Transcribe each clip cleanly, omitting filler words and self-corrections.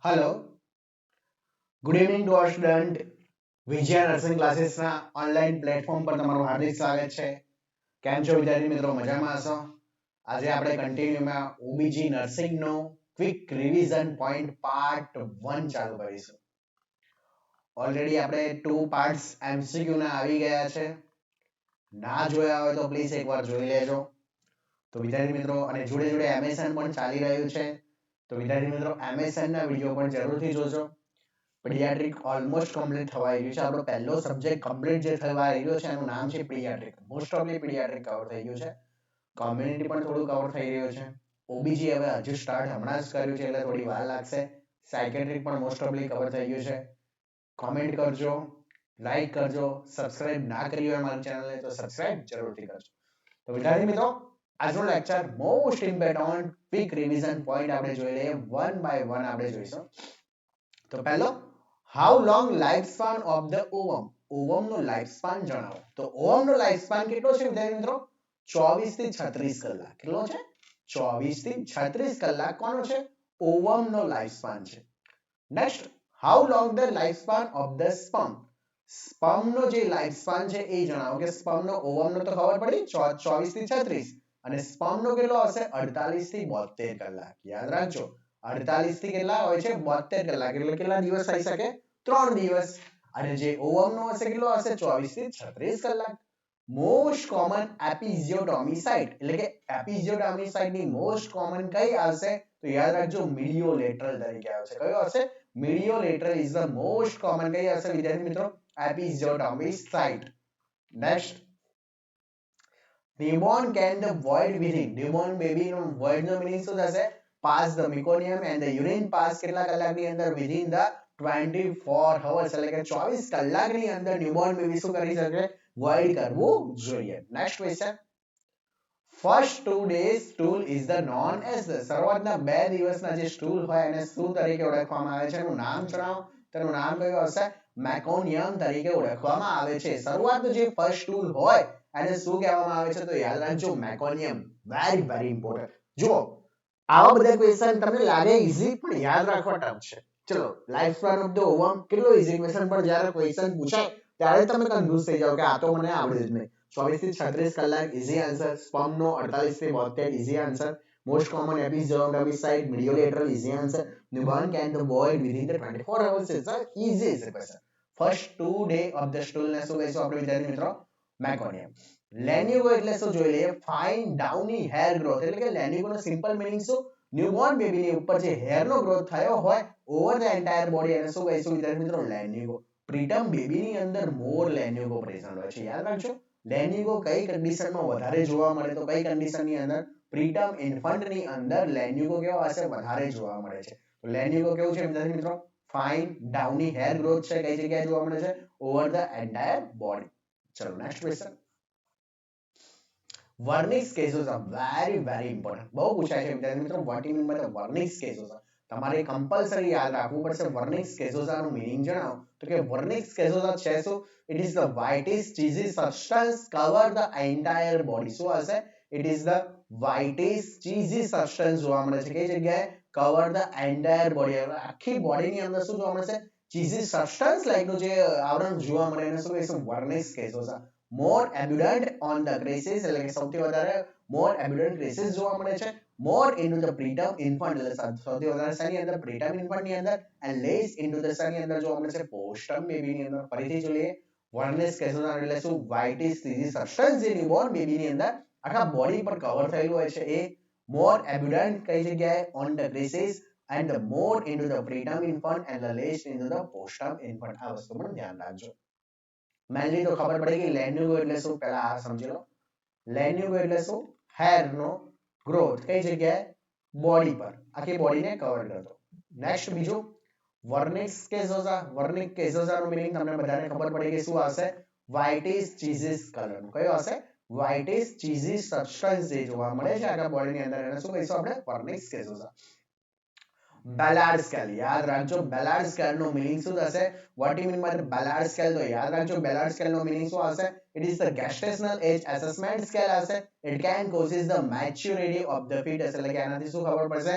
Hello, good evening to our student. Vijaya nursing ક્લાસીસના online platform પર તમારું હાર્દિક સ્વાગત છે. કેમ છો વિદ્યાર્થી મિત્રો, મજામાં હશો? આજે આપણે કન્ટિન્યુમાં ઓબીજી નર્સિંગનો ક્વિક રિવિઝન પોઈન્ટ પાર્ટ 1 ચાલુ કરીશું. ઓલરેડી આપણે 2 પાર્ટ્સ એમસીક્યુ ના આવી ગયા છે. ના જોયા હોય તો પ્લીઝ એકવાર જોઈ લેજો. તો વિદ્યાર્થી મિત્રો, અને જોડે જોડે એમએસએન પણ ચાલી રહ્યું છે. તો વિદ્યાર્થી મિત્રો, એમએસએન ના વિડીયો પણ જરૂરથી જોજો. પીડિયાટ્રિક ઓલમોસ્ટ કમ્પ્લીટ થવા આવ્યું છે. આપણો પહેલો સબ્જેક્ટ કમ્પ્લીટ જે થવા આવ્યો છે એનું નામ છે પીડિયાટ્રિક. મોસ્ટ ઓફલી પીડિયાટ્રિક કવર થઈ ગયું છે. કોમ્યુનિટી પણ થોડું કવર થઈ રહ્યું છે. ઓબીજી હવે હજુ સ્ટાર્ટ હમણાં જ કર્યું છે એટલે થોડી વાર લાગશે. સાયકેટ્રિક પણ મોસ્ટ ઓફલી કવર થઈ ગયું છે. કોમેન્ટ કરજો, લાઈક કરજો, સબસ્ક્રાઇબ ના કરી હોય મારી ચેનલને તો સબસ્ક્રાઇબ જરૂરથી કરજો. તો વિદ્યાર્થી મિત્રો, આજનો lecture most important quick revision point આપણે જોઈ લઈએ. વન બાય વન આપણે જોઈશું. તો પહેલો, how long life span of the ovum. ઓવમનો લાઈફ સ્પાન જણાવો. તો ઓવમનો લાઈફ સ્પાન કેટલો છે વિદ્યાર્થી મિત્રો? 24 થી 36 કલાક. કેટલો છે? 24 થી 36 કલાક કોનો છે? ઓવમનો લાઈફ સ્પાન છે. Next, how long the life span of the sperm. સ્પર્મનો જે લાઈફ સ્પાન છે એ જણાવો કે સ્પર્મનો ઓવમનો તો ખબર પડી 24 થી 36 અને સ્પર્મનો કેટલો હશે? 48 થી 72 કલાક. યાદ રાખજો, 48 થી કેટલા હોય છે? 72 કલાક. એટલે કેટલા દિવસ થઈ શકે? 3 દિવસ. અને જે ઓવમનો હશે કેટલો હશે? 24 થી 36 કલાક. મોસ્ટ કોમન એપિઝિયોટોમી સાઇટ, એટલે કે એપિઝિયોટોમી સાઇટ ની મોસ્ટ કોમન કઈ આવશે? તો યાદ રાખજો, મીડિયોલેટરલ તરીકે આવશે. કયો હશે? Mediolateral is the most common કઈ હશે વિદ્યાર્થી મિત્રો? Episiotomy site. Next, newborn can the void within. newborn baby નો void નો meaning શું થશે? Pass the meconium and the urine pass કેટલા કલાકની અંદર? within the 24 hours, એટલે કે 24 કલાકની અંદર newborn baby શું કરી શકે? void કરવું જોઈએ. Next question, first 2 days stool is the known as the. શરૂઆતના 2 દિવસના જે સ્ટૂલ હોય એને શું તરીકે ઓળખવામાં આવે છે? એનું નામ જણાવો. તેનું નામ કયું હશે? મેકોનિયમ તરીકે ઓળખવામાં આવે છે. શરૂઆતનું જે ફર્સ્ટ સ્ટૂલ હોય એને શું કહેવામાં આવે છે? તો યાદ રાખજો, મેકોનિયમ. Very very important. જુઓ, આવા બધા ક્વેશ્ચન તમને લાગે ઈઝી પણ યાદ રાખવા ટફ છે. ચલો, લાઈફ સ્પાન ઓફ ધ ઓવમ કેટલો ઈઝી ક્વેશ્ચન, પણ જ્યારે ક્વેશ્ચન પૂછાય ત્યારે તમે કન્ફ્યુઝ થઈ જાવ કે આ તો મને આવડે જ નહીં. 24 થી 36 કલાક ઈઝી આન્સર. સ્પર્મ નો 48 થી 72 easy answer. Most common episiotomy site mediolateral easy answer. Newborn can the void within the 24 hours is the easiest question. First 2 day of the stool ને શું કહીશું આપણે વિદ્યાર્થી મિત્રો? મેકોનિયમ. લેન્યુગો એટલે શું જોઈ લઈએ? ફાઇન ડાઉની હેર ગ્રોથ, એટલે કે લેન્યુગો નો સિમ્પલ મીનિંગ શું? ન્યૂબોર્ન બેબી ની ઉપર જે હેર નો ગ્રોથ થયો હોય ઓવર ધ એન્ટાયર બોડી, એને શું કહીશું વિદ્યાર્થી મિત્રો? લેન્યુગો. પ્રીટર્મ બેબી ની અંદર મોર લેન્યુગો પ્રેઝન્ટ હોય છે. યાદ રાખજો, લેન્યુગો કઈ કન્ડિશનમાં વધારે જોવા મળે? તો કઈ કન્ડિશનની અંદર? પ્રીટર્મ ઇન્ફન્ટ ની અંદર લેન્યુગો કેવા હશે? વધારે જોવા મળે છે. તો લેન્યુગો કેવું છે વિદ્યાર્થી મિત્રો? ફાઇન ડાઉની હેર ગ્રોથ છે. કઈ જગ્યાએ જોવા મળે છે? Over the entire body. ચલો next question, vernix caseosa. Very very important. બહુ પૂછાય છે વિદ્યાર્થી મિત્રો, what you mean by the vernix caseosa. તમારે કમ્પલસરી યાદ રાખવું પડશે. વર્નિક્સ કેઝોઝા નું મીનિંગ જણાવો. તો કે વર્નિક્સ કેઝોઝા છે શું? It is the whitish cheesy substance cover the entire body. શું હશે? It is the whitish cheesy substance જોવા મળે છે. કઈ જગ્યાએ? cover the entire body. આખી બોડી ની અંદર શું જોવા મળશે? cheesy substance લાઈક નું જે આવરણ જોવા મળે એને શું કહીશું? વર્નિક્સ કેઝોઝા. more abundant on the traces, એટલે કે સૌથી વધારે more abundant traces જોવા મળે છે. more into the preterm infant, એટલે સૌથી વધારે શેની અંદર? preterm infant ની અંદર. and less into the શેની અંદર જોવા મળે છે? postterm baby ની અંદર. ફરીથી જોઈએ, વર્નિક્સ કેઝોઝા એટલે શું? whitish cheesy substance જે newborn baby ની અંદર આખા બોડી પર કવર થયેલું હોય છે એ more abundant કઈ જગ્યાએ? on the traces and the more into the preterm infant and the less into the postterm infant. આ વસ્તુ પણ ધ્યાન રાખજો. મેનલી તો ખબર પડી ગઈ લેન્યુગો એટલે શું? પહેલા આ સમજી લો. લેન્યુગો એટલે શું? હેર નો ગ્રોથ કઈ જગ્યાએ? બોડી પર. આખી બોડીને કવર કરતો. નેક્સ્ટ બીજું, વર્નિક્સ કેઝોઝા. વર્નિક કેઝોઝા નું મીનિંગ તમને બધાને ખબર પડી ગઈ. શું હશે? whitish cheesy કલર નું. કયો હશે? whitish cheesy substance જે જોવા મળે છે આખા બોડીની અંદર એને શું કહીશું આપણે? વર્નિક્સ કેઝોઝા. બેલાર્ડ સ્કેલ. યાદ રાખજો, બેલાર્ડ સ્કેલ નો મીનિંગ શું થશે? what do you mean by the Ballard scale? તો યાદ રાખજો, બેલાર્ડ સ્કેલ નો મીનિંગ શું હશે? it is the gestational age assessment scale હશે. it can causes the maturity of the fetus, એટલે કે આનાથી શું ખબર પડશે?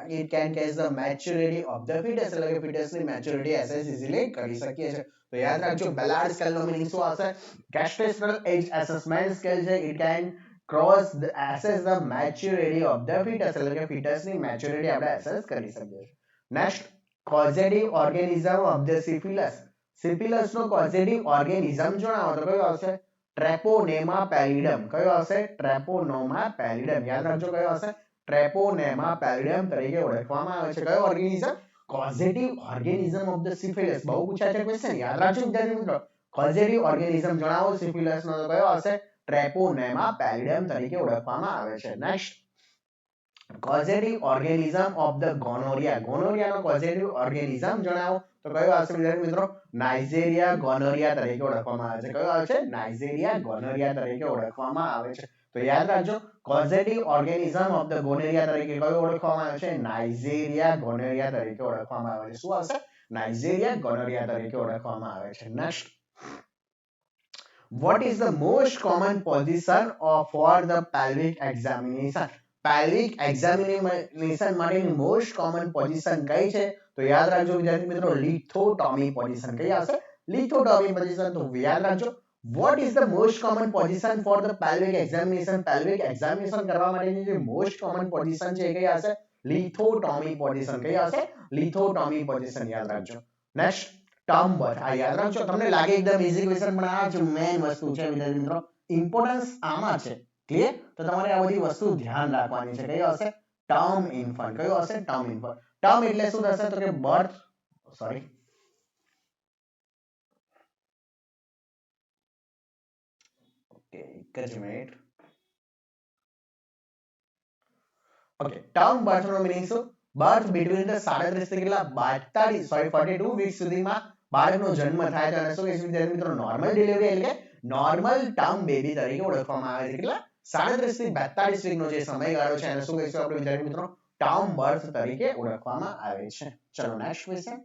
it can catch the maturity of the fetus એટલે કે fetus ની maturity assess easily કરી શકીએ છે તો યાદ રાખજો Ballard scale નો meaning શું આવશે gestational age assessment scale છે it can cross the assess the maturity of the fetus એટલે કે fetus ની maturity આપણે assess કરી શકીએ છીએ next causative organism of the syphilis syphilis no causative organism જણાવો તો કયો આવશે ટ્રેપોનેમા પેલિડમ કયો આવશે ટ્રેપોનોમા પેલિડમ યાદ રાખજો કયો આવશે ટ્રેપોનેમા પેલિડમ તરીકે ઓળખવામાં આવે છે કયો organism causative organism of the syphilis બહુ પૂછાય છે ક્વેશ્ચન યાદ રાખજો વિદ્યાર્થી મિત્રો causative organism જણાવો syphilis નો તો કયો આવશે ટ્રેપોનેમા પેલિડમ તરીકે ઓળખવામાં આવે છે next causative organism of the gonorrhea gonorrhea નો causative organism જણાવો તો કયો આવશે વિદ્યાર્થી મિત્રો નાઇજેરિયા ગોનોરિયા તરીકે ઓળખવામાં આવે છે કયો આવે છે નાઇજેરિયા ગોનોરિયા તરીકે ઓળખવામાં આવે છે તો યાદ રાખજો causative organism of the gonorrhea તરીકે કયો ઓળખવામાં આવે છે નાઇજેરિયા ગોનોરિયા તરીકે ઓળખવામાં આવે છે શું આવશે નાઇજેરિયા ગોનોરિયા તરીકે ઓળખવામાં આવે છે next what is the most common position for the pelvic examination pelvic examination માટેની most common position કઈ છે તો યાદ રાખજો વિદ્યાર્થી મિત્રો lithotomy position કઈ આવશે lithotomy position તો યાદ રાખજો what is the most common position for the pelvic examination કરવા માટેની જે most common position છે એ કઈ આવશે lithotomy position કઈ આવશે lithotomy position યાદ રાખજો next term birth આ યાદ રાખજો તમને લાગે એકદમ ઈઝી ક્વેશ્ચન પણ આ જ મેઈન વસ્તુ છે વિદ્યાર્થી મિત્રો ઇમ્પોર્ટન્સ આમાં છે ક્લિયર તો તમારે આ બધી વસ્તુ ધ્યાન રાખવાની છે કઈ આવશે ટર્મ ઇન્ફન્ટ કયો આવશે ટર્મ ઇન્ફન્ટ ટર્મ એટલે શું થશે તો કે બર્થ સોરી ઓકે એક જ મિનિટ ઓકે ટર્મ બર્થ નો મીનિંગ શું બર્થ બિટવીન ધ 37 થી કેટલા 42 વીક સુધીમાં બાળકનો જન્મ થાય તો એને શું કહીશું વિદ્યાર્થી મિત્રો નોર્મલ ડિલિવરી એટલે કે નોર્મલ ટર્મ બેબી તરીકે ઓળખવામાં આવે છે કેટલા 37 થી 42 વીકનો જે સમયગાળો છે એને શું કહીશું આપણે વિદ્યાર્થી મિત્રો ટર્મ બર્થ તરીકે ઓળખવામાં આવે છે ચલો નેક્સ્ટ ક્વેશ્ચન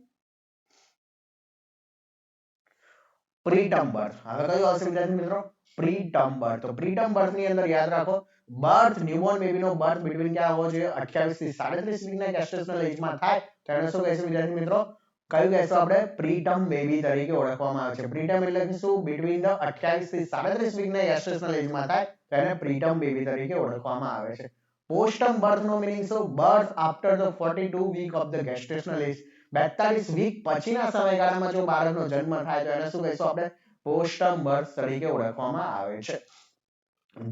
પ્રીટર્મ બર્થ હવે કયું આવશે વિદ્યાર્થી મિત્રો પ્રીટર્મ બર્થ તો પ્રીટર્મ બર્થ ની અંદર યાદ રાખો બર્થ ન્યૂબોર્ન બેબી નો બર્થ બિટવીન ક્યાં હોવો જોઈએ 28 થી 37 વીકના ગેસ્ટેશનલ એજમાં થાય તો એને શું કહીશું વિદ્યાર્થી મિત્રો કયું કહેશું આપણે પ્રીટર્મ બેબી તરીકે ઓળખવામાં આવે છે પ્રીટર્મ એટલે કે શું બિટવીન ધ 28 થી 37 વીકના ગેસ્ટેશનલ એજમાં થાય તો એને પ્રીટર્મ બેબી તરીકે ઓળખવામાં આવે છે પોસ્ટર્મ બર્થ નો મીનિંગ શું birth after the 42 week of the gestational age 42 week પછીના સમયગાળામાં જો બાળકનો જન્મ થાય તો એને શું કહીશું આપણે પોસ્ટર્મ બર્થ તરીકે ઓળખવામાં આવે છે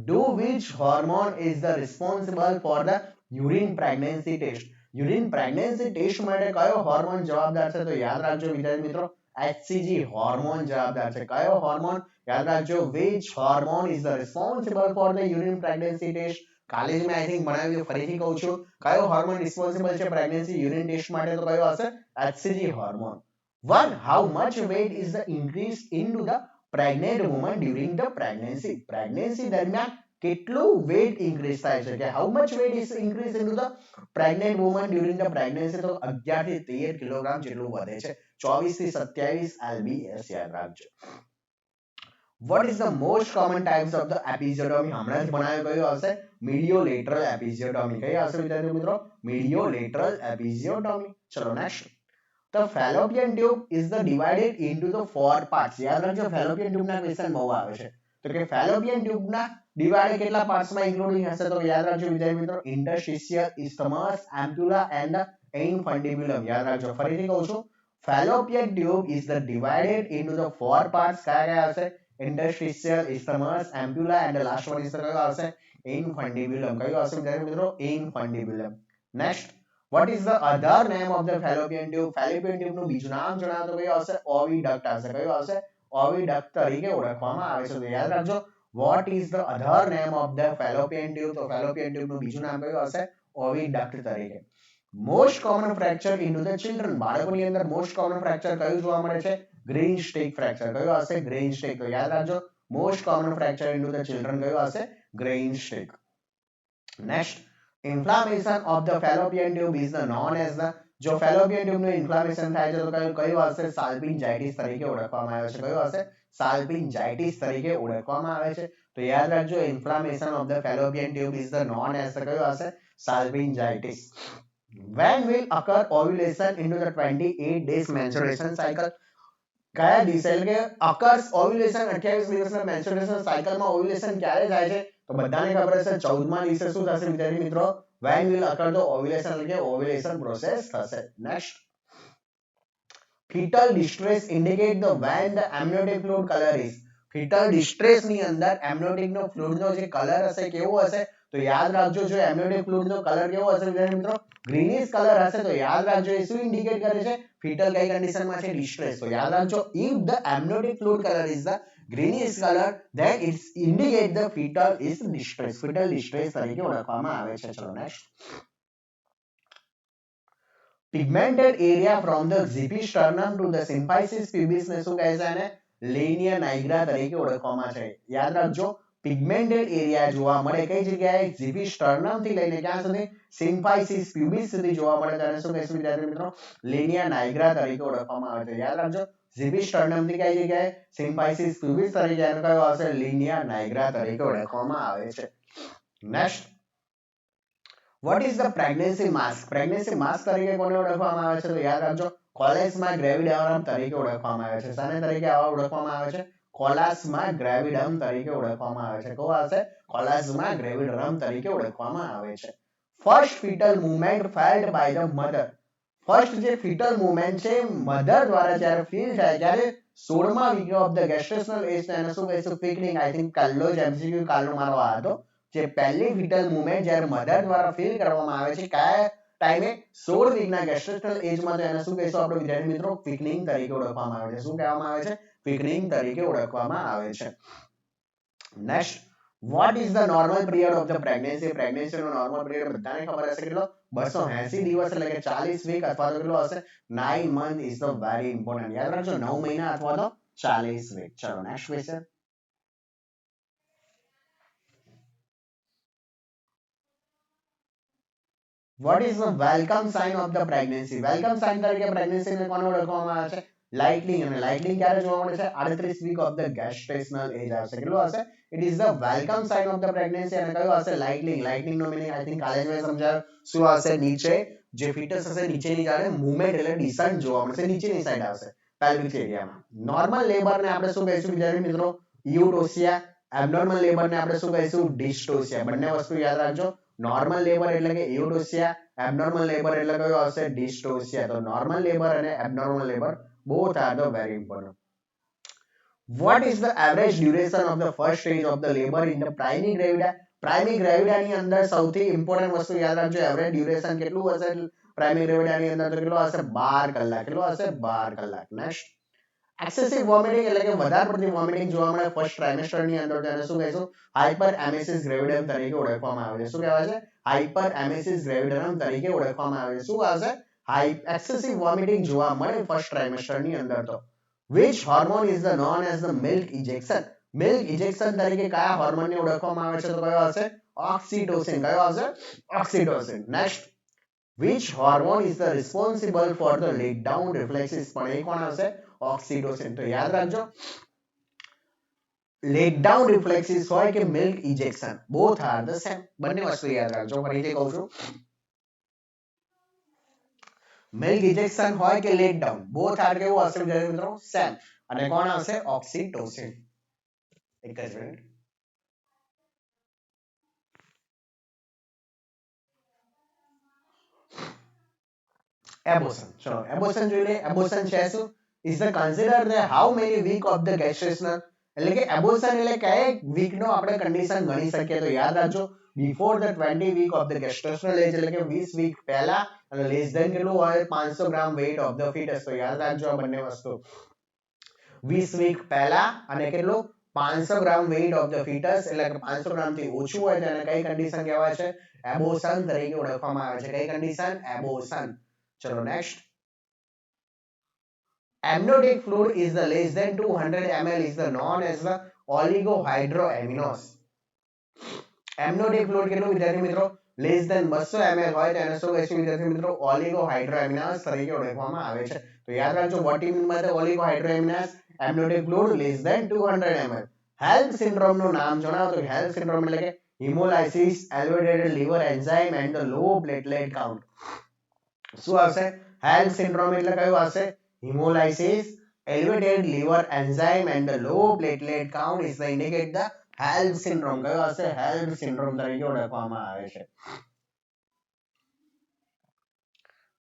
do which hormone is the responsible for the urine pregnancy test urine pregnancy test માટે કયો હોર્મોન જવાબદાર છે તો યાદ રાખજો વિદ્યાર્થી મિત્રો HCG હોર્મોન જવાબદાર છે કયો હોર્મોન યાદ રાખજો which hormone is the responsible for the urine pregnancy test કાલે જ મેં આઈ થિંક ભણાવ્યું ફરીથી કહું છું કયો હોર્મોન રિસ્પોન્સિબલ છે પ્રેગ્નન્સી યુરિન ટેસ્ટ માટે તો કયો હશે HCG hormone one how much weight is the increase into the pregnant woman during the pregnancy દરમિયાન કેટલું weight increase થાય છે કે how much weight is increase into the pregnant woman during the pregnancy તો 11 થી 13 કિલોગ્રામ જેટલું વધે છે 24 થી 27 lbs યાદ રાખજો what is the most common types of the episiotomy હમણાં જ ભણાવ્યું કયું આવશે mediolateral episiotomy કઈ આવશે વિદ્યાર્થી મિત્રો mediolateral episiotomy ચલો next the fallopian tube is the divided into the four parts યાદ રાખજો fallopian tube ના ક્વેશ્ચન બહુ આવે છે તો કે fallopian tube ના ડિવાઇડ કેટલા પાર્ટ્સ માં ઇન્ક્લુડિંગ હશે તો યાદ રાખજો વિદ્યાર્થી મિત્રો interstitial isthmus ampulla and the infundibulum યાદ રાખજો ફરીથી કહું છું fallopian tube is the divided into the four parts કયા હશે interstitial isthmus ampulla and the last one is the કયો આવશે infundibulum કયો આવશે વિદ્યાર્થી મિત્રો infundibulum next what is the other name of the fallopian tube નું બીજું નામ જણાવો તો કયો આવશે oviduct આવશે કયો આવશે oviduct તરીકે ઓળખવામાં આવે છે તો યાદ રાખજો what is the other name of the fallopian tube તો fallopian tube નું બીજું નામ કયું આવશે oviduct તરીકે most common fracture into the children બાળકોની અંદર most common fracture કયું જોવા મળે છે green stick fracture કયું આવશે green stick તો યાદ રાખજો most common fracture into the children કયું આવશે green stick next inflammation of the fallopian tube is the known as the જો fallopian tube નું inflammation થાય છે તો કયું આવશે salpingitis તરીકે ઓળખવામાં આવે છે કયું આવશે salpingitis તરીકે ઓળખવામાં આવે છે તો યાદ રાખજો inflammation of the fallopian tube is the known as કયું આવશે salpingitis When will occur ovulation into the 28 days menstruation cycle? કયા દિવસે એટલે કે occurs ovulation 28 દિવસના menstruation cycle માં ovulation ક્યારે થાય છે? તો બધાને ખબર છે 14મા દિવસે શું થશે વિદ્યાર્થી મિત્રો? When will occur the ovulation એટલે કે ovulation process થશે. Next, fetal distress indicate the when the amniotic fluid color is. fetal distress ની અંદર amniotic નો fluid નો જે કલર હશે કેવો હશે? તો યાદ રાખજો જો amniotic fluid નો કલર કેવો હશે વિદ્યાર્થી મિત્રો? ગ્રીનિશ કલર હશે તો યાદ રાખજો એ શું ઇન્ડિકેટ કરે છે? fetal કઈ કન્ડિશન માં છે? distress. તો યાદ રાખજો if the amniotic fluid color is the greenish color then it indicate the fetal is distress. fetal distress તરીકે ઓળખવામાં આવે છે. ચલો next, pigmented area from the zippy sternum to the symphysis pubis ને શું કહે છે? આને linear nigra તરીકે ઓળખવામાં છે. યાદ રાખજો pigmented area જોવા મળે કઈ જગ્યાએ? zippy sternum થી લઈને ક્યાં સુધી? symphysis pubis સુધી જોવા મળે ત્યારે શું કહેશું વિદ્યાર્થી મિત્રો? linear nigra તરીકે ઓળખવામાં આવે છે. યાદ રાખજો zippy sternum થી કઈ જગ્યાએ? symphysis pubis તરીકે એનો કયો આવશે? linear nigra તરીકે ઓળખવામાં આવે છે. Next, what is the pregnancy mask? pregnancy mask તરીકે કોને ઓળખવામાં આવે છે? તો યાદ રાખજો કોલેસ્મા ગ્રેવિડમ તરીકે ઓળખવામાં આવે છે. શાને તરીકે ઓળખવામાં આવે છે? કોલાસ્મા ગ્રેવિડમ તરીકે ઓળખવામાં આવે છે. કોણ આવશે? કોલાસ્મા ગ્રેવિડમ તરીકે ઓળખવામાં આવે છે. First fetal movement felt by the mother. First જે ફીટલ મૂવમેન્ટ છે મધર દ્વારા જ્યારે ફીલ થાય ત્યારે 16મા વીક ઓફ ધ ગેસ્ટેશનલ એજ એને શું કહીશું? ક્વિકનિંગ. આઈ થિંક કાલનો જ એમસીક્યુ કાલનો મારો આ હતો જે પહેલી ફીટલ મૂવમેન્ટ જ્યારે મધર દ્વારા ફીલ કરવામાં આવે છે કયા ટાઈમે? 16 વીકના ગેસ્ટેશનલ એજમાં તો એને શું કહીશું આપણે વિદ્યાર્થી મિત્રો? ક્વિકનિંગ તરીકે ઓળખવામાં આવે છે. શું કહેવામાં આવે છે? ક્વિકનિંગ તરીકે ઓળખવામાં આવે છે. Next, what is the normal period of the pregnancy? pregnancy નો normal period બધાને ખબર હશે કેટલો? 280 દિવસ એટલે કે 40 વીક અથવા તો કેટલો હશે? 9 month is the very important. યાદ રાખજો 9 મહિના અથવા તો 40 વીક. ચલો next question, what is the welcome sign of the pregnancy? welcome sign તરીકે pregnancy ને કોને ઓળખવામાં આવે છે? lightning. અને lightning ક્યારે જોવા મળે છે? 38 week of the gestational age આવશે. કેટલું આવશે? it is the welcome sign of the pregnancy અને કયું આવશે? lightning. lightning નો મીનિંગ આઈ થિંક કાલે જ મેં સમજાવ્યું. શું આવશે? નીચે જે ફીટસ હશે નીચેની જાડે મૂવમેન્ટ એટલે ડિસન્ટ જોવા મળશે, નીચેની સાઈડ આવશે પેલ્વિક એરિયામાં. નોર્મલ લેબર ને આપણે શું કહીશું વિદ્યાર્થી મિત્રો? યુટોસિયા. એબનોર્મલ લેબર ને આપણે શું કહીશું? ડિસ્ટોસિયા. બંને વસ્તુ યાદ રાખજો. નોર્મલ લેબર એટલે કે યુટોસિયા, એબનોર્મલ લેબર એટલે કયો આવશે? ડિસ્ટોસિયા. તો નોર્મલ લેબર અને abnormal labour both are the very important. What is the average duration of the first stage of the labor in the primary gravida? primary gravida ની અંદર સૌથી ઇમ્પોર્ટન્ટ વસ્તુ યાદ રાખજો એવરેજ ડ્યુરેશન કેટલું હશે પ્રાઇમરી ગ્રેવિડા ની અંદર? તો કેટલું હશે? 12 કલાક. કેટલું હશે? 12 કલાક. નેક્સ્ટ, એક્સેસિવ વોમિટિંગ એટલે કે વધારે પડતી વોમિટિંગ જોવા મળે ફર્સ્ટ ટ્રાઇમેસ્ટર ની અંદર તેને શું કહીશું? હાઇપર એમેસિસ ગ્રેવિડમ તરીકે ઓળખવામાં આવે છે. શું કહેવાય છે? હાઇપર એમેસિસ ગ્રેવિડમ તરીકે ઓળખવામાં આવે છે. શું આવશે? એક્સેસિવ વોમિટિંગ જોવા મળે ફર્સ્ટ ટ્રાઇમેસ્ટર ની અંદર. તો which hormone is the known as the milk ejection? milk ejection તરીકે કયા હોર્મોન ને ઓળખવામાં આવે છે? તો કયો આવશે? ઓક્સિટોસિન. કયો આવશે? Oxytocin. Next, which hormone is the responsible for the let down reflexes? પણ એ કોણ આવશે? ઓક્સિટોસિન. તો યાદ રાખજો let down reflexes હોય કે milk ejection both are the same. બંને વસ્તુ યાદ રાખજો. ફરીથી કહું છું મિલ્ક ઇજેક્શન હોય કે લેટ ડાઉન બોથ આર કેવું હશે વિદ્યાર્થી મિત્રો? સેમ. અને કોણ આવશે? ઓક્સિટોસિન. એક જ મિનિટ. એબોર્શન. ચલો એબોર્શન જોઈ લે. એબોર્શન છે શું? is the consider the how many week of the gestational એટલે કે એબોર્શન એટલે કયા વીક નો આપણે કન્ડિશન ગણી શકીએ? તો યાદ રાખજો before the 20 week of the gestational age એટલે કે 20 વીક પહેલા અને less than કેટલું હોય? 500 ગ્રામ weight of the fetus. તો યાદ રાખજો આ બંને વસ્તુ 20 વીક પહેલા અને કેટલું? 500 ગ્રામ weight of the fetus એટલે કે 500 ગ્રામ થી ઓછું હોય તેને કઈ કન્ડિશન કહેવાય છે? એબોર્શન તરીકે ઓળખવામાં આવે છે. કઈ કન્ડિશન? એબોર્શન. ચલો next, amniotic fluid is the less than 200 ml is the known as the oligohydroamnios. amniotic fluid કેટલું વિદ્યાર્થી મિત્રો? less than 200 ml હોય તેને શું કહીશું વિદ્યાર્થી મિત્રો? oligohydroamnios તરીકે ઓળખવામાં આવે છે. તો યાદ રાખજો what you mean by the oligohydroamnios? amniotic fluid less than 200 ml. HELLP syndrome નું નામ જણાવો. તો HELLP syndrome એટલે કે hemolysis, elevated liver enzyme and the low platelet count. શું આવશે? હેલ્પ સિન્ડ્રોમ એટલે કયું આવશે? હિમોલાઇસિસ, elevated liver enzyme and the low platelet count is the indicate the HELLP syndrome. કયો આવશે? HELLP syndrome તરીકે ઓળખવામાં આવે છે.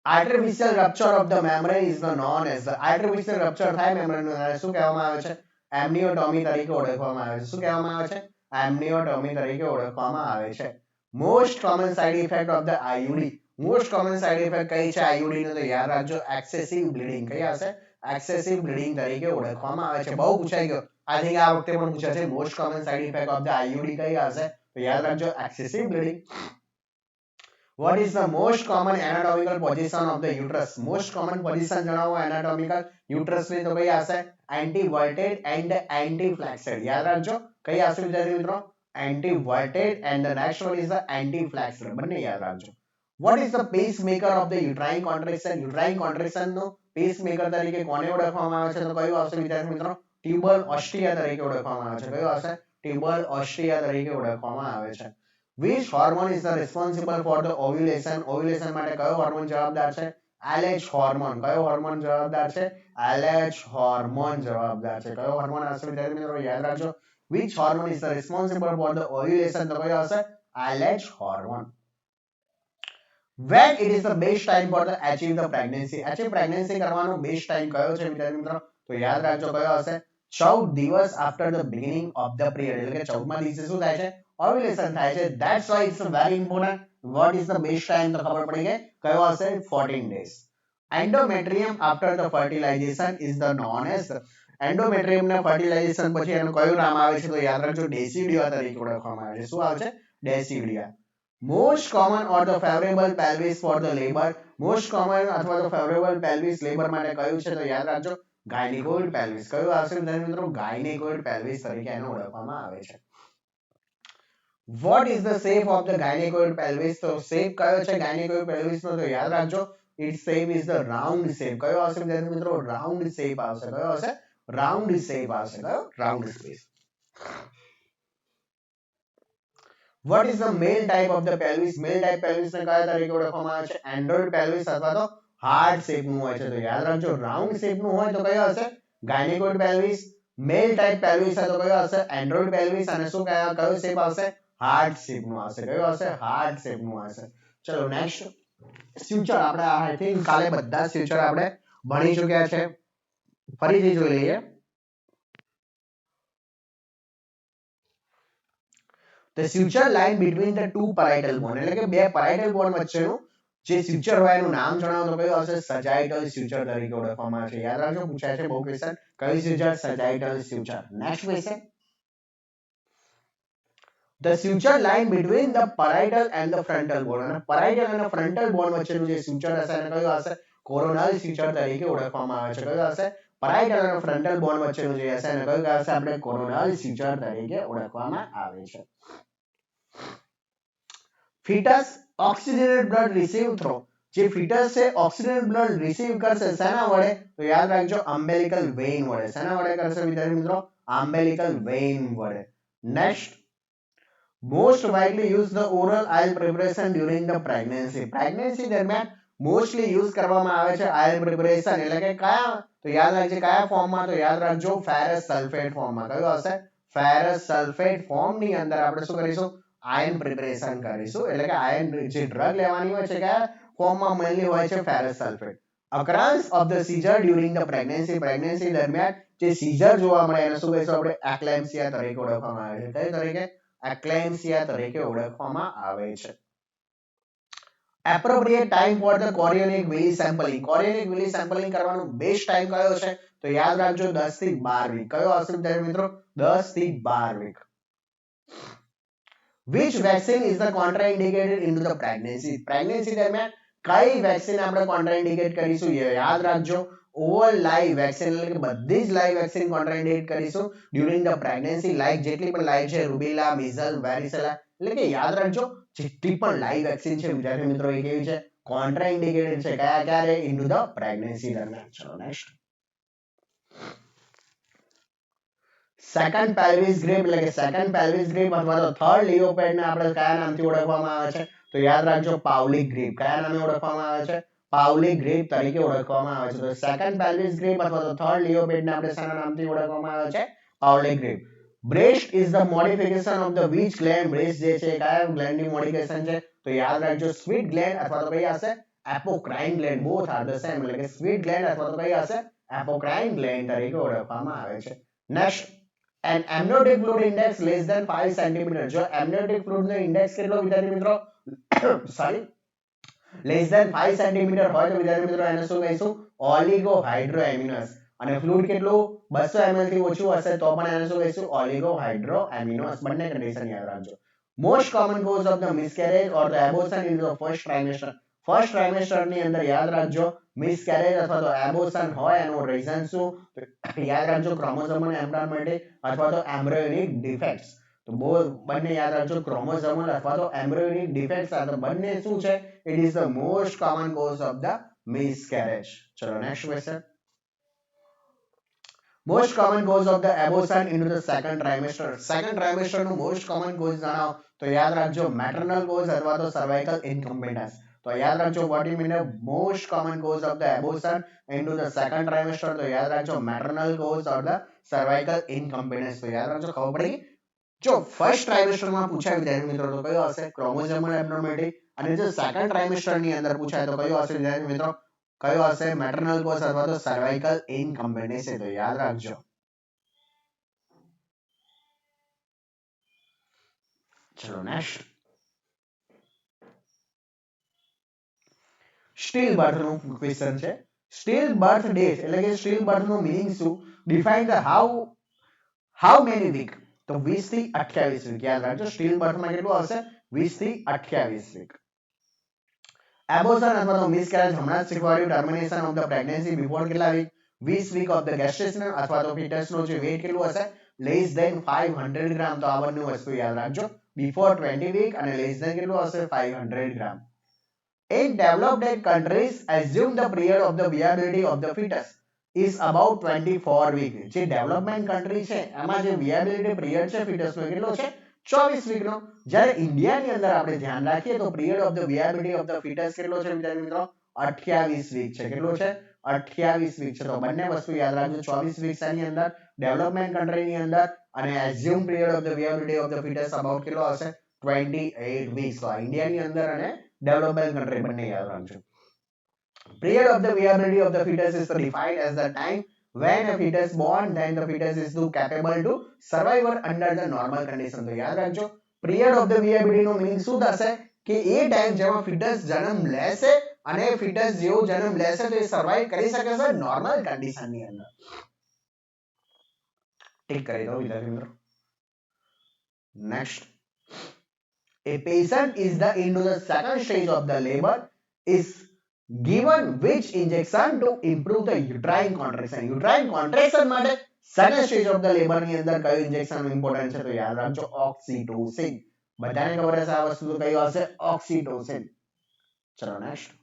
Artificial rupture of the membrane is the known as the artificial rupture થાય membrane નું શું કહેવામાં આવે છે? એમ્નિયોટોમી તરીકે ઓળખવામાં આવે છે. શું કહેવામાં આવે છે? એમ્નિયોટોમી તરીકે ઓળખવામાં આવે છે. Most common side effect of the IUD. Most common side effect કઈ છે આઈયુડી નો? તો યાદ રાખજો એક્સેસિવ બ્લીડિંગ. કઈ આવશે? એક્સેસિવ બ્લીડિંગ તરીકે ઓળખવામાં આવે છે. બહુ પૂછાઈ ગયો. આઈ થિંક આ વખતે પણ પૂછાશે. Most common side effect of the IUD કઈ આવશે? તો યાદ રાખજો excessive bleeding. What is the most common anatomical position of the uterus? Most common position જણાવો anatomical uterus ની. તો કઈ આવશે? Anteverted and anteflexed. યાદ રાખજો કઈ આવશે વિદ્યાર્થી મિત્રો? Anteverted and the next one is the anteflexed. બંને યાદ રાખજો. What is the pacemaker of the uterine contraction? Uterine contraction no pacemaker તરીકે કોને ઓળખવામાં આવે છે? તો કયું આવશે વિદ્યાર્થી મિત્રો? ટ્યુબલ ઓસ્ટિયા તરીકે ઓળખવામાં આવે છે. કયું આવશે? ટ્યુબલ ઓસ્ટિયા તરીકે ઓળખવામાં આવે છે. Which hormone is the responsible for the ovulation? Ovulation માટે કયો હોર્મોન જવાબદાર છે? LH hormone. કયો હોર્મોન જવાબદાર છે? LH હોર્મોન જવાબદાર છે. કયો હોર્મોન આવશે વિદ્યાર્થી મિત્રો? યાદ રાખજો. Which hormone is the responsible for the ovulation? તો કયો આવશે? LH hormone. When it is the best time for the achieve the pregnancy? achieve pregnancy કરવાનો best time કયો છે વિદ્યાર્થી મિત્રો? તો યાદ રાખજો કયો આવશે? 14 દિવસ after the beginning of the period. એટલે કે 14મા દિવસે શું થાય છે? ઓવ્યુલેશન થાય છે. That's why it's very important. What is the best time? તો ખબર પડી ગઈ કયો આવશે? 14 days. Endometrium after the fertilization is the known as endometrium ના fertilization પછી એનું કયું નામ આવે છે? તો યાદ રાખજો ડેસિડિયા તરીકે ઓળખવામાં આવે છે. શું આવે છે? ડેસિડિયા. Most common or the favorable pelvis for the labor. Most common અથવા તો favorable pelvis labor માટે કયું છે? તો યાદ રાખજો gynecoid pelvis. કયું આવશે મિત્રો? gynecoid pelvis તરીકે એને ઓળખવામાં આવે છે. What is the shape of the gynecoid pelvis? તો shape કયો છે gynecoid pelvis નો? તો યાદ રાખજો its shape is the round shape. કયો આવશે વિદ્યાર્થી મિત્રો? round shape આવશે. કયો આવશે? round shape આવશે. કયો? round shape. What is the male type of the pelvis? male type pelvis ને કયા તરીકે ઓળખવામાં આવે છે? android pelvis અથવા તો heart shape નું હોય છે. તો યાદ રાખજો round shape નું હોય તો કયો હશે? gynecoid pelvis. male type pelvis હોય તો કયો હશે? android pelvis. અને શું કયો shape આવશે? heart shape નું આવશે. કયો આવશે? heart shape નું આવશે. ચલો નેક્સ્ટ suture. આપણે આઈ થિંક કાલે બધા suture આપણે ભણી ચૂક્યા છે. ફરીથી જોઈ લઈએ. The suture line between the two parietal bone. એટલે કે બે parietal bone વચ્ચેનું જે suture હોય એનું નામ જણાવો તો કયું આવશે? sagittal suture તરીકે ઓળખવામાં આવે છે. યાદ રાખજો પૂછાય છે બહુ ક્વેશ્ચન. કયું suture? sagittal suture. Next question. The suture line between the parietal and the frontal bone. અને parietal અને frontal bone વચ્ચેનું જે suture હશે એને કયું આવશે? coronal suture તરીકે ઓળખવામાં આવે છે. કયું આવશે? parietal અને frontal bone વચ્ચેનું જે હશે એને કયું આવશે? આપણે coronal suture તરીકે ઓળખવામાં આવે છે. fetus oxygenated blood receive through. જે fetus છે oxygenated blood receive કરશે શેના વડે? તો યાદ રાખજો umbilical vein વડે. શેના વડે કરશે વિદ્યાર્થી મિત્રો? umbilical vein વડે. next. most widely used the oral iron preparation during the pregnancy. pregnancy દરમિયાન મોસ્ટલી યુઝ કરવામાં આવે છે આયર્ન પ્રિપરેશન. એટલે કે કયા? તો યાદ રાખજો કયા ફોર્મમાં? તો યાદ રાખજો ફેરસ સલ્ફેટ ફોર્મમાં. કયું હશે? ફેરસ સલ્ફેટ ફોર્મની અંદર આપણે શું કરીશું? આયર્ન પ્રિપરેશન કરીશું. એટલે કે આયર્ન જે ડ્રગ લેવાની હોય છે કયા ફોર્મમાં મેનલી હોય છે? Ferrous sulphate. occurrence of the seizure during the pregnancy. pregnancy દરમિયાન જે seizure જોવા મળે એને શું કહીશું આપણે? એક્લેમ્પસિયા તરીકે ઓળખવામાં આવે છે. કઈ તરીકે? એક્લેમ્પસિયા તરીકે ઓળખવામાં આવે છે. appropriate time for the chorionic villus sampling. chorionic villus sampling કરવાનો બેસ્ટ ટાઈમ કયો છે? તો યાદ રાખજો 10 થી 12 વીક. કયો આવશે વિદ્યાર્થી મિત્રો? 10 થી 12 week. which vaccine is the contraindicated into the pregnancy? pregnancy દરમિયાન કઈ વેક્સિન આપણે contraindicate કરીશું? યાદ રાખજો all live vaccine. એટલે કે બધી જ લાઈવ વેક્સિન contraindicate કરીશું during the pregnancy. લાઈવ જેટલી પણ લાઈવ છે રૂબેલા, measles, varicella. એટલે કે યાદ રાખજો જેટલી પણ લાઈવ વેક્સિન છે વિદ્યાર્થી મિત્રો એ કેવી છે? contraindicated છે. કયા ક્યારે? into the pregnancy દરમિયાન. ચલો નેક્સ્ટ. Second પેલ્વિસ grip. એટલે કે સેકન્ડ પેલ્વિસ ગ્રીપ અથવા તો થર્ડ લિયોપેડ ને આપણે કયા નામથી ઓળખવામાં આવે છે? તો યાદ રાખજો પાવલિક ગ્રીપ. કયા નામે ઓળખવામાં આવે છે? પાઉલી ગ્રીપ તરીકે ઓળખવામાં આવે છે. તો સેકન્ડ પેલ્વિસ ગ્રીપ અથવા તો થર્ડ લિયોપેડ ને આપણે શાના નામથી ઓળખવામાં આવે છે? Pauli grip. Breast is the modification of the which gland? Breast જે છે કયા ગ્લેન્ડ ની મોડિફિકેશન છે? તો યાદ રાખજો સ્વીટ ગ્લેન્ડ અથવા તો કઈ હશે? Apocrine gland. Both are the same, એટલે કે સ્વીટ ગ્લેન્ડ અથવા તો કઈ હશે? એપોક્રાઇન ગ્લેન્ડ તરીકે ઓળખવામાં આવે છે. Next, an amniotic fluid index less than 5 cm. જો amniotic fluid નો ઇન્ડેક્સ કેટલો વિદ્યાર્થી મિત્રો સોરી લેસ ધેન 5 cm હોય તો વિદ્યાર્થી મિત્રો એને શું કહીશું? ઓલિગોહાઇડ્રોએમિનસ. અને ફ્લુઇડ કેટલું 200 ml થી ઓછું હશે તો પણ એને શું કહીશું? ઓલિગોહાઇડ્રોએમિનસ. બંને કન્ડિશન યાદ રાખજો. Most common cause of the miscarriage or the abortion in the first trimester. First trimester ની અંદર યાદ રાખજો મિસકેરેજ અથવા તો એબોર્શન હોય એનું રીઝન શું? યાદ રાખજો ક્રોમોસોમલ એબ્નોર્માલિટી અથવા તો એમ્બ્રિયોનિક ડિફેક્ટ્સ. તો બંને યાદ રાખજો ક્રોમોસોમલ અથવા તો એમ્બ્રિયોનિક ડિફેક્ટ્સ આ તો બંને શું છે? It is the most common cause of the miscarriage. ચલો next question. Most common cause of the abortion into the second trimester. Second trimester નું most common cause જણાવો તો યાદ રાખજો maternal cause અથવા તો cervical incompetence. તો યાદ રાખજો what you mean the most common cause of the abortion into the second trimester. તો યાદ રાખજો maternal cause or the cervical incompetence. તો યાદ રાખજો ખબર પડી. જો ફર્સ્ટ ટ્રાઇમેસ્ટર માં પૂછાય વિદ્યાર્થી મિત્રો તો કયો હશે? ક્રોમોસોમલ એબ્નોર્માલિટી. અને જો સેકન્ડ ટ્રાઇમેસ્ટર ની અંદર પૂછાય તો કયો હશે વિદ્યાર્થી મિત્રો? કયો હશે? મેટર્નલ કોઝ અથવા તો સર્વાઇકલ ઇનકમ્પેટન્સી. તો યાદ રાખજો. ચલો નેક્સ્ટ. સ્ટીલ બર્થ નું ક્વેશ્ચન છે. સ્ટીલ બર્થ ડેટ એટલે કે સ્ટીલ બર્થ નું મીનિંગ શું? Define the how many week. તો 20 થી 28 વીક. યાદ રાખજો સ્ટીલ બર્થ માં કેટલું હશે? 20 થી 28 વીક. એબોર્શન અથવા તો મિસકેરેજ હમણાં જ શીખવાડ્યું. Termination of the pregnancy before કેટલા વીક? 20 વીક ઓફ ધ ગેસ્ટેશન અથવા તો ફીટસ નો જે વેટ કેટલું હશે? લેસ ધેન 500 ગ્રામ. તો આ બંને વસ્તુ યાદ રાખજો. બિફોર 20 વીક અને લેસ ધેન કેટલું હશે? 500 ગ્રામ. In developed countries assume the period of the viability of the fetus is about 24 week. જે ડેવલપમેન્ટ કન્ટ્રી છે એમાં જે વિયાબિલિટી પીરિયડ છે ફીટસ નો કેટલો છે? 24 વીક નો. જ્યારે ઇન્ડિયાની અંદર આપણે ધ્યાન રાખીએ તો period of the viability of the fetus કેટલો છે વિદ્યાર્થી મિત્રો? 28 વીક છે. કેટલો છે? 28 વીક છે. તો બંને વસ્તુ યાદ રાખજો 24 વીક ની અંદર ડેવલપમેન્ટ કન્ટ્રીની અંદર અને assume period of the viability of the fetus about કેટલો હશે? 28 વીક્સ. તો ઇન્ડિયાની અંદર અને development country બંને યાદ રાખજો. Period of the viability of the fetus is defined as the time when a fetus born, then the fetus is capable to survive under the normal condition. તો યાદ રાખજો period of the viability નો meaning શું થશે? કે એ time જેમાં foetus જન્મ લેશે અને ફીટસ જેવો જન્મ લેશે તો એ સર્વાઇવ કરી શકે છે નોર્મલ કન્ડિશન ની અંદર. ટિક કરી દો વિદ્યાર્થી મિત્રો. Next. A patient is into the second stage of the labor is given which injection to improve the uterine contraction. Uterine contraction માટે second stage of the labor ની અંદર કયું ઇન્જેક્શન ઇમ્પોર્ટન્ટ છે? તો યાદ રાખજો ઓક્સિટોસિન. બધાને ખબર હશે આ વસ્તુ કયું હશે? ઓક્સિટોસિન. ચલો next.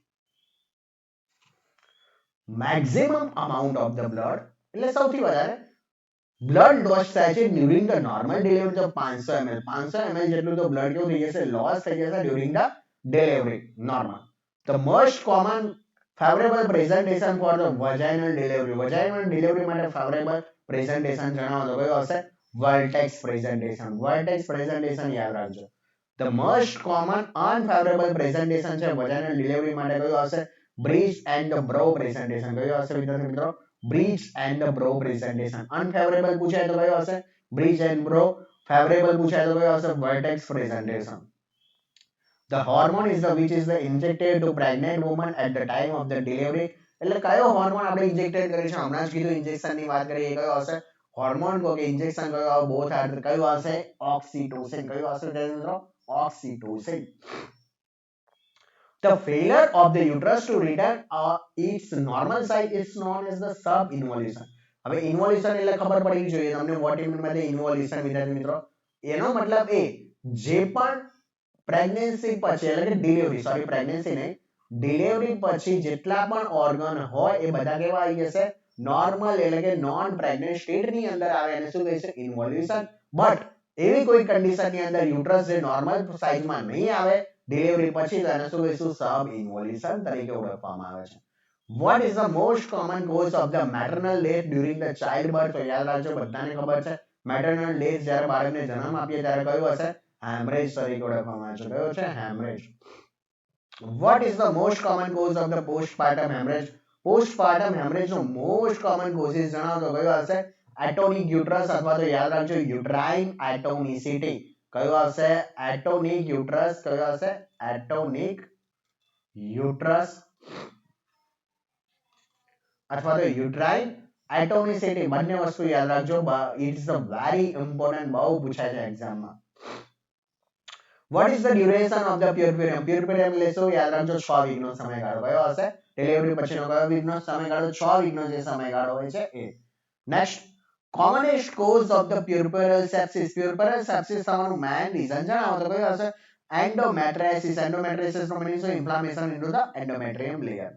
Maximum amount of the blood એટલે સૌથી વધારે બ્લડ લોસ થાય છે ડ્યુરિંગ ધ નોર્મલ ડિલિવરી. તો 500 ml 500 ml જેટલું તો બ્લડ કેવું થઈ જશે? લોસ થઈ જશે during the delivery normal. The most common favourable presentation for the vaginal delivery. Vaginal delivery માટે ફેવરેબલ પ્રેઝન્ટેશન જણાવો તો કયો હશે? Vertex presentation. વર્ટેક્સ પ્રેઝન્ટેશન યાદ રાખજો. The most common unfavourable presentation છે વજાઇનલ ડિલિવરી માટે કયો હશે? Breach and bro presentation. કયો હશે વિદ્યાર્થી મિત્રો? Breach and bro presentation. Unfavourable પૂછાય તો કયો હશે? Breach and bro. ફેવરેબલ પૂછાય તો કયો હશે? Vertex presentation. The hormone is the which is the injected to pregnant woman at the time of the delivery. એટલે કયો હોર્મોન આપણે ઇન્જેક્ટેડ કરી છે? હમણાં જ કીધું ઇન્જેક્શન ની વાત કરીએ કયો હશે? હોર્મોન કો કે ઇન્જેક્શન કયો? બોથ આર કયો હશે? ઓક્સિટોસિન. કયો હશે મિત્રો? Oxytocin. The failure of the uterus to return its normal size is known as the sub-involution. હવે ઇન્વોલ્યુશન એટલે ખબર પડવી જોઈએ તમને what you mean by the involution વિદ્યાર્થી મિત્રો. એનો મતલબ એ જે પણ પ્રેગ્નન્સી પછી એટલે કે ડિલિવરી પછી જેટલા પણ ઓર્ગન હોય એ બધા કેવા આવી જશે? નોર્મલ એટલે કે નોન પ્રેગ્નન્ટ સ્ટેટ ની અંદર આવે એને શું કહે છે? ઇન્વોલ્યુશન. બટ એવી કોઈ કન્ડિશન ની અંદર યુટ્રસ જે નોર્મલ સાઈઝમાં નહીં આવે ડિલિવરી પછી તેને શું કહીશું સબ ઇન્વોલ્યુશન તરીકે ઓળખવામાં આવે છે. What is the most common cause of the maternal death during the childbirth? તો યાદ રાખજો બધાને ખબર છે maternal death જ્યારે બાળકને જન્મ આપીએ ત્યારે કયું હશે હેમરેજ તરીકે ઓળખવામાં આવે છે. કયો છે haemorrhage. What is the most common cause of the postpartum hemorrhage? Postpartum hemorrhage નો most common causes જણાવો તો કયો હશે atonic uterus અથવા તો યાદ રાખજો uterine atonicity. કયો આવશે atonic uterus. કયો આવશે atonic uterus અથવા તો uterine atonicity. બંને વસ્તુ યાદ રાખજો. It's a very important. બહુ પૂછાય છે એક્ઝામમાં. What is the duration of the puerperium? Puerperium લેશો યાદ રાખજો 6 વીકનો સમયગાળો. કયો હશે ડિલિવરી પછીનો કયો વીકનો સમયગાળો 6 વીકનો જે સમયગાળો હોય છે એ. Next commonest cause of the puerperal sepsis. Puerperal sepsis થવાનું મેઇન રીઝન જણાવો તો કયો હશે endometriosis. Endometriosis નો મીનિંગ શું inflammation into the endometrium layer.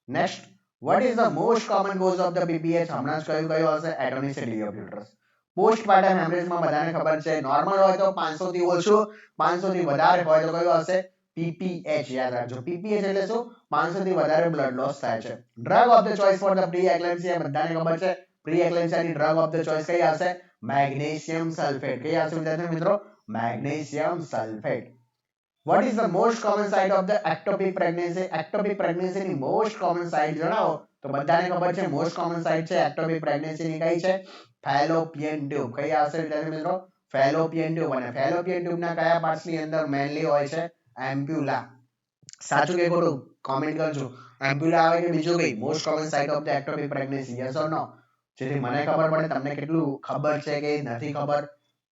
Next, what is the most common cause of the PPH? હમણાં જ કયો હશે atonicity of uterus. પોસ્ટપાર્ટમ હેમરેજમાં બધાને ખબર છે નોર્મલ હોય તો 500 થી ઓછું 500 થી વધારે હોય તો કયો હશે PPH. યાદ રાખજો PPH એટલે શું 500 થી વધારે બ્લડ લોસ થાય છે. Drug of the choice for the pre eclampsia બધાને ખબર છે પ્રી એક્લેમ્પસિયાની ડ્રગ ઓફ ધ ચોઇસ કઈ આવશે મેગ્નેશિયમ સલ્ફેટ. કઈ આવશે વિદ્યાર્થી મિત્રો magnesium sulphate. What is the most common site of the ectopic pregnancy? Ectopic pregnancy ની most common site જણાવો તો બધાને ખબર છે most common site છે ectopic pregnancy ની કઈ છે ફેલોપિયન ટ્યુબ. કઈ આવશે વિદ્યાર્થી મિત્રો ફેલોપિયન ટ્યુબ. અને ફેલોપિયન ટ્યુબ ના કયા પાર્ટ્સ ની અંદર મેનલી હોય છે એમ્પ્યુલા. સાચું કે ખોટું કમેન્ટ કરજો. એમ્પ્યુલા આવે કે બીજું કઈ most common site of the ectopic pregnancy yes or no. જેથી મને ખબર પડે તમને કેટલું ખબર છે કે નથી ખબર.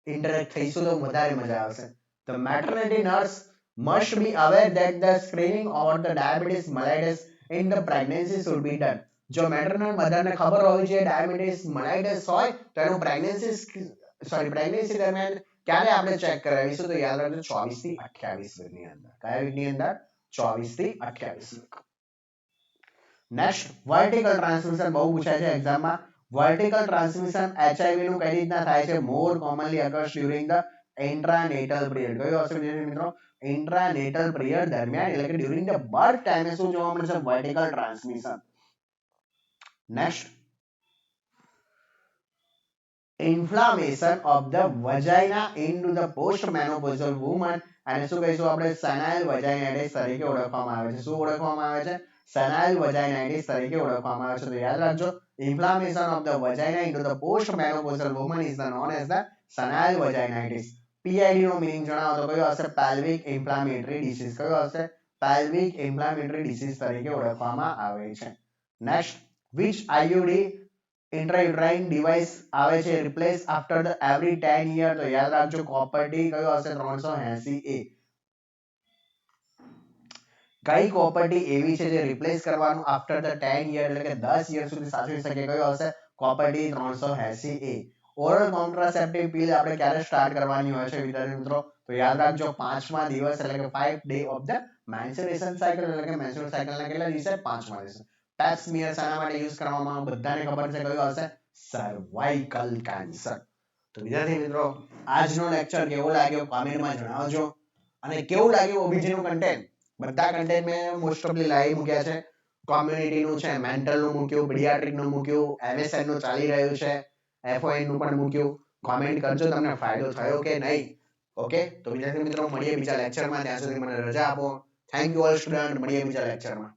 ઇન્ટરેક્ટ થઈશું તો વધારે મજા આવશે. The maternity nurse must be aware that the screening or the diabetes mellitus in the pregnancy should be done. જો મેટરનલ મધરને ખબર હોવી જોઈએ ડાયાબિટીસ મેલાઇટસ હોય તો એનું પ્રેગ્નન્સી દરમિયાન ક્યારે આપણે ચેક કરાવીશું તો યાદ રાખજો 24 થી 28 વીકની અંદર. કયા વીકની અંદર 24 થી 28 વીક. નેક્સ્ટ વર્ટિકલ ટ્રાન્સમિશન બહુ પૂછાય છે એક્ઝામમાં. વર્ટિકલ ટ્રાન્સમિશન એચઆઈવી નું કઈ રીતના થાય છે more commonly occurs during the intranatal period. કયો હશે મિત્રો ઇન્ટ્રાનેટલ પીરિયડ દરમિયાન એટલે કે ડ્યુરિંગ ધ બર્થ ટાઈમે શું જોવા મળશે vertical transmission. Next inflammation of the vagina into the postmenopausal woman અને શું કહીશું આપણે સેનાઇલ વેજાઇનાઇટિસ તરીકે ઓળખવામાં આવે છે. શું ઓળખવામાં આવે છે સેનાઇલ વેજાઇનાઇટિસ તરીકે ઓળખવામાં આવે છે. તો યાદ રાખજો inflammation of the vagina into the postmenopausal woman is known as the senile vaginitis. PID નો મીનિંગ જણાવો તો કયો હશે pelvic inflammatory disease. કયો હશે pelvic inflammatory disease તરીકે ઓળખવામાં આવે છે. Next which IUD intrauterine device આવે છે replace after the every 10 year. તો યાદ રાખજો કોપર ટી. કયો હશે 380A. કઈ કોપર ટી એવી છે જે રિપ્લેસ કરવાનું આફ્ટર ધ 10 યર એટલે કે 10 યર સુધી સાચવી શકે. કયો હશે copper T 380A. Oral contraceptive pill આપણે ક્યારે સ્ટાર્ટ કરવાની હોય છે વિદ્યાર્થી મિત્રો તો યાદ રાખજો 5મા દિવસ એટલે કે 5 day of the menstruation cycle એટલે કે મેન્સ્ટ્રુઅલ સાયકલના કેટલા દિવસે 5મા દિવસે. પેપ સ્મિયર શાના માટે યુઝ કરવામાં આવે બધાને ખબર છે કયો હશે સર્વાઇકલ કેન્સર. તો વિદ્યાર્થી મિત્રો આજનો લેક્ચર કેવો લાગ્યો કોમેન્ટમાં જણાવજો. અને કેવું લાગ્યું ઓબીજી નું કન્ટેન્ટ બધા કન્ટેન્ટ મેં મોસ્ટ ઓફલી લાઈવ મૂક્યા છે. કોમ્યુનિટી નું છે મેન્ટલ નું મૂક્યું પીડિયાટ્રિક નું મૂક્યું એમએસએન નું ચાલી રહ્યું છે એફઓએન નું પણ મૂક્યું. કોમેન્ટ કરજો તમને ફાયદો થયો કે નહીં. ઓકે તો વિદ્યાર્થી મિત્રો મળીએ બીજા લેક્ચરમાં. ત્યાં સુધી મને રજા આપો. Thank you all student. મળીએ બીજા લેક્ચરમાં.